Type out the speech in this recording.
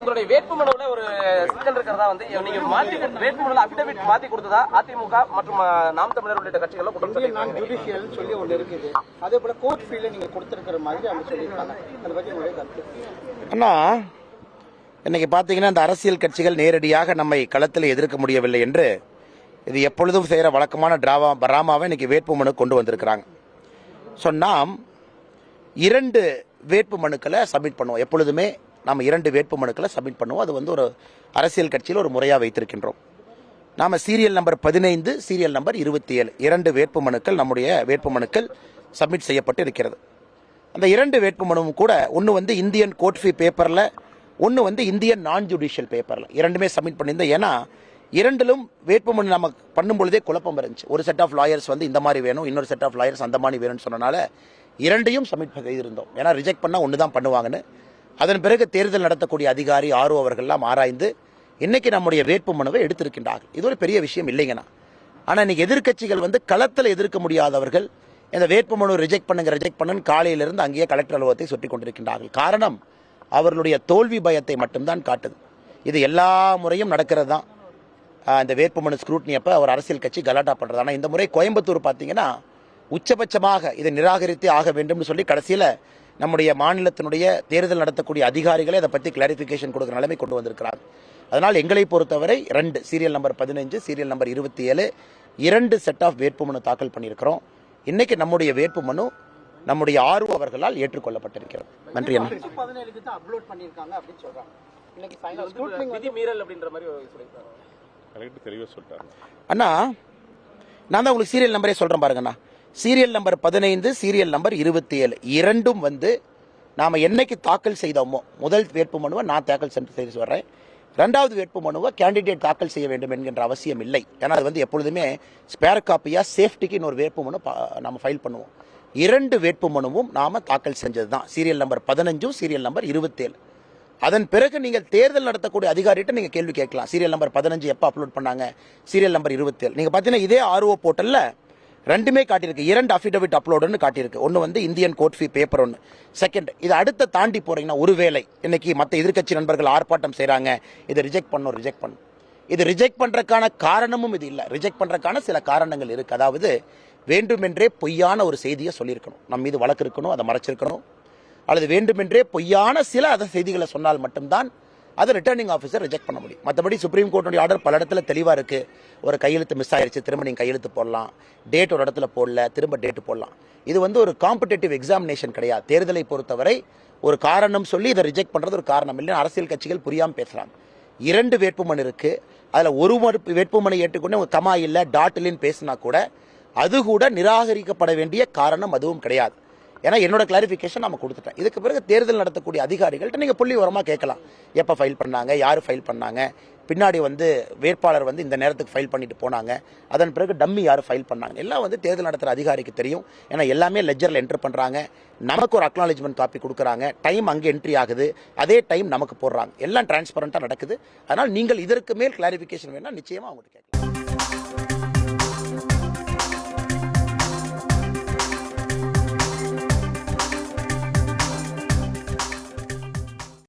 உங்களுடைய வேட்புமனுல ஒரு சிக்கல் இருக்கிறதா வந்து நீங்க மாத்தி வேட்புமனுல அபிடவிட் மாத்தி கொடுத்ததா அதிமுக மற்றும் நாம் தமிழர் உள்ளிட்ட கட்சிகள் ஜுடிஷியல் சொல்லி ஒன்று இருக்குது. அதே போல கோர்ட் ஃபீல்ல நீங்க கொடுத்திருக்கிற மாதிரி அவங்க சொல்லியிருக்காங்க. அதை பத்தி உங்களுடைய கருத்து? அண்ணா, இன்னைக்கு பார்த்தீங்கன்னா இந்த அரசியல் கட்சிகள் நேரடியாக நம்மை களத்தில் எதிர்க்க முடியவில்லை என்று இது எப்பொழுதும் செய்கிற வழக்கமான டிராமாவை இன்னைக்கு வேட்புமனு கொண்டு வந்திருக்கிறாங்க. ஸோ நாம் 2 வேட்புமனுக்களை சப்மிட் பண்ணுவோம். எப்பொழுதுமே நாம் 2 வேட்புமனுக்களை சப்மிட் பண்ணுவோம். அது வந்து ஒரு அரசியல் கட்சியில் ஒரு முறையாக வைத்திருக்கின்றோம். நாம் சீரியல் நம்பர் 15, சீரியல் நம்பர் 27 2 வேட்புமனுக்கள் நம்முடைய வேட்புமனுக்கள் சப்மிட் செய்யப்பட்டு இருக்கிறது. அந்த 2 வேட்புமனுவும் கூட ஒன்று வந்து இந்தியன் கோர்ட் ஃபீ பேப்பரில், ஒன்று வந்து இந்தியன் நான் ஜுடிஷியல் பேப்பரில் 2மே சப்மிட் பண்ணியிருந்தோம். ஏன்னா 2லும் வேட்புமனு நம்ம பண்ணும் பொழுதே குழப்பம் இருந்துச்சு. ஒரு செட் ஆஃப் லாயர்ஸ் வந்து இந்த மாதிரி வேணும், இன்னொரு செட் ஆஃப் லாயர்ஸ் அந்த மாதிரி வேணும்னு சொன்னனால 2யும் சப்மிட் செய்திருந்தோம். ஏன்னா ரிஜெக்ட் பண்ணால் ஒன்று தான் பண்ணுவாங்கன்னு. அதன் பிறகு தேர்தல் நடத்தக்கூடிய அதிகாரி ஆர்ஓ அவர்கள்லாம் ஆராய்ந்து இன்னைக்கு நம்முடைய வேட்புமனுவை எடுத்திருக்கின்றார்கள். இது ஒரு பெரிய விஷயம் இல்லைங்கண்ணா. ஆனால் இன்னைக்கு எதிர்க்கட்சிகள் வந்து களத்தில் எதிர்க்க முடியாதவர்கள் இந்த வேட்புமனு ரிஜெக்ட் பண்ணுன்னு காலையிலிருந்து அங்கேயே கலெக்டர் அலுவலகத்தை சுற்றி கொண்டிருக்கின்றார்கள். காரணம் அவர்களுடைய தோல்வி பயத்தை மட்டும்தான் காட்டுது. இது எல்லா முறையும் நடக்கிறது தான். இந்த வேட்புமனு ஸ்க்ரூட்னி அப்போ அவர் அரசியல் கட்சி கலாட்டா பண்ணுறது. ஆனால் இந்த முறை கோயம்புத்தூர் பார்த்தீங்கன்னா உச்சபட்சமாக இதை நிராகரித்தே ஆக வேண்டும் சொல்லி கடைசியில் நம்முடைய மாநிலத்தினுடைய தேர்தல் நடத்தக்கூடிய அதிகாரிகளே அதை பற்றி கிளாரிஃபிகேஷன் கொடுக்குற நிலைமை கொண்டு வந்திருக்கிறாங்க. அதனால் எங்களை பொறுத்தவரை 2 serial number 15, serial number 27 2 set of வேட்புமனு தாக்கல் பண்ணியிருக்கிறோம். இன்னைக்கு நம்முடைய வேட்புமனு நம்முடைய ஆர்வ அவர்களால் ஏற்றுக்கொள்ளப்பட்டிருக்கிறது. நன்றி அண்ணா. அண்ணா, நான் தான் உங்களுக்கு சீரியல் நம்பரே சொல்றேன் பாருங்கண்ணா. சீரியல் நம்பர் 15, சீரியல் நம்பர் 27 2ம் வந்து நாம என்னைக்கு தாக்கல் செய்தோமோ, முதல் வேட்புமனுவை நான் தாக்கல் செய்து வர்றேன். 2வது வேட்புமனுவை கேண்டிடேட் தாக்கல் செய்ய வேண்டும் என்கின்ற அவசியம் இல்லை. ஏன்னா அது வந்து எப்பொழுதுமே ஸ்பேர் காப்பியா சேஃப்டிக்கு இன்னொரு வேட்புமனு நம்ம ஃபைல் பண்ணுவோம். 2 வேட்புமனுவும் நாம தாக்கல் செஞ்சது தான். Serial number 15, serial number 27. அதன் பிறகு நீங்கள் தேர்தல் நடத்தக்கூடிய அதிகாரிகிட்ட நீங்க கேள்வி கேட்கலாம். சீரியல் நம்பர் 15 எப்போ அப்லோட் பண்ணாங்க, சீரியல் நம்பர் 27. நீங்க பார்த்தீங்கன்னா இதே ஆர்ஓ போர்ட்டல்ல 2மே காட்டியிருக்கு. 2 அஃபிடவிட் அப்லோடுன்னு காட்டியிருக்கு. ஒன்று வந்து இந்தியன் கோர்ட் ஃபீ பேப்பர், ஒன்று செகண்ட். இது அடுத்த தாண்டி போறீங்கன்னா ஒருவேளை இன்னைக்கு மற்ற எதிர்க்கட்சி நண்பர்கள் ஆர்ப்பாட்டம் செய்கிறாங்க, இதை ரிஜெக்ட் பண்ணும். இது ரிஜெக்ட் பண்றதுக்கான காரணமும் இது இல்லை. ரிஜெக்ட் பண்றதுக்கான சில காரணங்கள் இருக்கு. அதாவது வேண்டுமென்றே பொய்யான ஒரு செய்தியை சொல்லியிருக்கணும், நம்ம மீது வழக்கு இருக்கணும், அதை மறைச்சிருக்கணும். அல்லது வேண்டுமென்றே பொய்யான சில செய்திகளை சொன்னால் மட்டும்தான் அதை ரிட்டர்னிங் ஆஃபீஸர் ரிஜெக்ட் பண்ண முடியும். மற்றபடி சுப்ரீம் கோர்ட்டுடைய ஆர்டர் பல இடத்துல தெளிவாக இருக்கு. ஒரு கையெழுத்து மிஸ் ஆயிடுச்சு, திரும்ப நீங்கள் கையெழுத்து போடலாம். டேட் ஒரு இடத்துல போடல, திரும்ப டேட் போடலாம். இது வந்து ஒரு காம்படிட்டிவ் எக்ஸாமினேஷன் கிடையாது. தேர்தலை பொறுத்தவரை ஒரு காரணம் சொல்லி இதை ரிஜெக்ட் பண்றது ஒரு காரணம் இல்லைன்னு அரசியல் கட்சிகள் புரியாமல் பேசுறாங்க. 2 வேட்புமனு இருக்கு. அதில் ஒரு வேட்புமனை ஏற்றுக்கொண்டு கமா இல்லை டாட் இல்லைன்னு பேசினா கூட அது கூட நிராகரிக்கப்பட வேண்டிய காரணம் அதுவும் கிடையாது. ஏன்னா என்னோட கிளாரிஃபிகேஷன் நம்ம கொடுத்துட்டேன். இதுக்கு பிறகு தேர்தல் நடத்தக்கூடிய அதிகாரிகள்ட்ட நீங்க புள்ளி விவரமா கேட்கலாம். எப்ப ஃபைல் பண்ணாங்க, யாரு ஃபைல் பண்ணாங்க, பின்னாடி வந்து வேட்பாளர் வந்து இந்த நேரத்துக்கு ஃபைல் பண்ணிட்டு போனாங்க, அதன் பிறகு டம்மி யாரு ஃபைல் பண்ணாங்க, எல்லாம் வந்து தேர்தல் நடத்துற அதிகாரிக்கு தெரியும். ஏன்னா எல்லாமே லெஜர்ல என்டர் பண்றாங்க, நமக்கு ஒரு அக்னாலஜ்மெண்ட் காப்பி கொடுக்குறாங்க, டைம் அங்கே என்ட்ரி ஆகுது, அதே டைம் நமக்கு போடுறாங்க, எல்லாம் டிரான்ஸ்பரண்டா நடக்குது. அதனால் நீங்கள் இதற்கு மேல் கிளாரிஃபிகேஷன் வேணா நிச்சயமா அவங்ககிட்ட கேட்கலாம்.